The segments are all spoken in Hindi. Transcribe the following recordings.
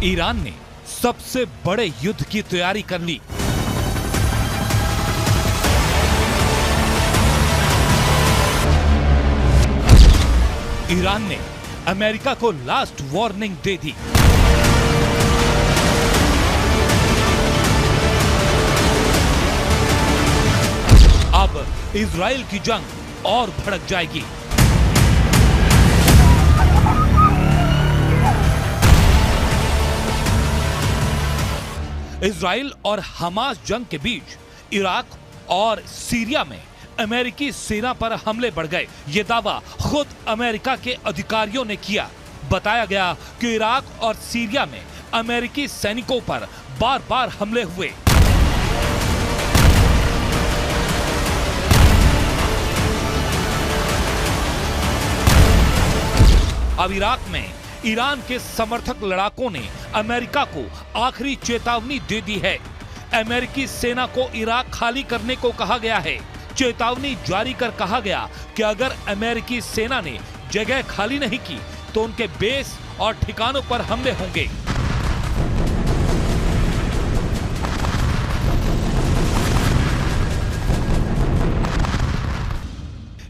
ईरान ने सबसे बड़े युद्ध की तैयारी कर ली। ईरान ने अमेरिका को लास्ट वार्निंग दे दी। अब इजराइल की जंग और भड़क जाएगी। इजराइल और हमास जंग के बीच इराक और सीरिया में अमेरिकी सेना पर हमले बढ़ गए। ये दावा खुद अमेरिका के अधिकारियों ने किया। बताया गया कि इराक और सीरिया में अमेरिकी सैनिकों पर बार बार हमले हुए। अब इराक में ईरान के समर्थक लड़ाकों ने अमेरिका को आखिरी चेतावनी दे दी है। अमेरिकी सेना को इराक खाली करने को कहा गया है। चेतावनी जारी कर कहा गया कि अगर अमेरिकी सेना ने जगह खाली नहीं की तो उनके बेस और ठिकानों पर हमले होंगे।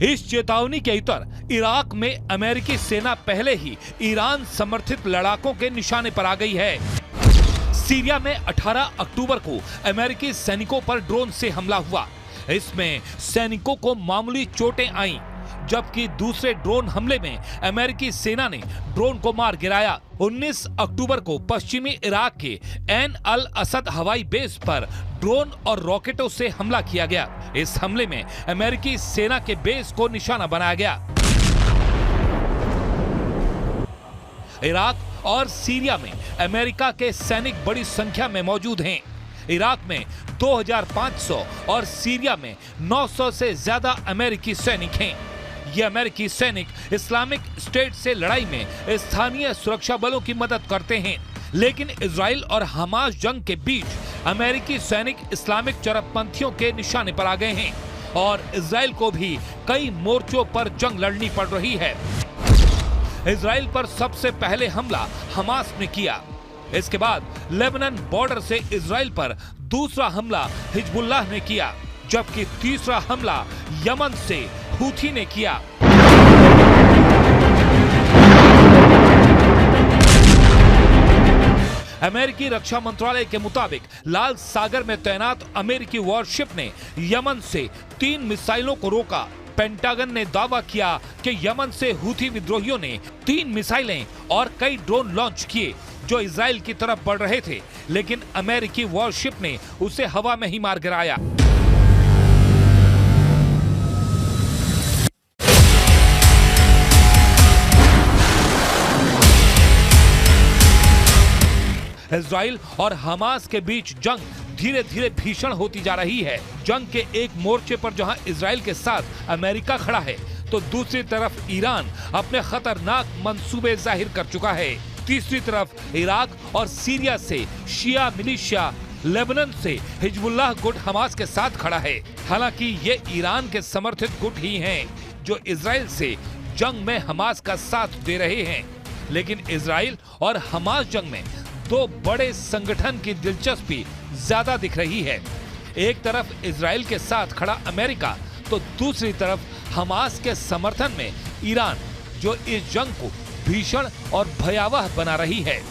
इस चेतावनी के उत्तर इराक में अमेरिकी सेना पहले ही ईरान समर्थित लड़ाकों के निशाने पर आ गई है। सीरिया में 18 अक्टूबर को अमेरिकी सैनिकों पर ड्रोन से हमला हुआ। इसमें सैनिकों को मामूली चोटें आईं, जबकि दूसरे ड्रोन हमले में अमेरिकी सेना ने ड्रोन को मार गिराया। 19 अक्टूबर को पश्चिमी इराक के ऐन अल असद हवाई बेस पर ड्रोन और रॉकेटों से हमला किया गया। इस हमले में अमेरिकी सेना के बेस को निशाना बनाया गया। इराक और सीरिया में अमेरिका के सैनिक बड़ी संख्या में मौजूद हैं। इराक में 2500 और सीरिया में 900 से ज्यादा अमेरिकी सैनिक हैं। ये अमेरिकी सैनिक इस्लामिक स्टेट से लड़ाई में स्थानीय सुरक्षा बलों की मदद करते हैं। लेकिन इजराइल और हमास जंग के बीच अमेरिकी सैनिक इस्लामिक चरमपंथियों के निशाने पर आ गए हैं और इजराइल को भी कई मोर्चों पर जंग लड़नी पड़ रही है। इजराइल पर सबसे पहले हमला हमास ने किया। इसके बाद लेबनान बॉर्डर से इजराइल पर दूसरा हमला हिजबुल्लाह ने किया, जबकि तीसरा हमला यमन से हूथी ने किया। अमेरिकी रक्षा मंत्रालय के मुताबिक लाल सागर में तैनात अमेरिकी वॉरशिप ने यमन से 3 मिसाइलों को रोका। पेंटागन ने दावा किया कि यमन से हूथी विद्रोहियों ने 3 मिसाइलें और कई ड्रोन लॉन्च किए जो इजराइल की तरफ बढ़ रहे थे, लेकिन अमेरिकी वॉरशिप ने उसे हवा में ही मार गिराया। इजराइल और हमास के बीच जंग धीरे धीरे भीषण होती जा रही है। जंग के एक मोर्चे पर जहां इजराइल के साथ अमेरिका खड़ा है, तो दूसरी तरफ ईरान अपने खतरनाक मंसूबे जाहिर कर चुका है। तीसरी तरफ इराक और सीरिया से शिया मिलिशिया, लेबनान से हिजबुल्लाह गुट हमास के साथ खड़ा है। हालांकि ये ईरान के समर्थित गुट ही हैं जो इजराइल से जंग में हमास का साथ दे रहे हैं। लेकिन इजराइल और हमास जंग में दो बड़े संगठन की दिलचस्पी ज्यादा दिख रही है। एक तरफ इजराइल के साथ खड़ा अमेरिका, तो दूसरी तरफ हमास के समर्थन में ईरान, जो इस जंग को भीषण और भयावह बना रही है।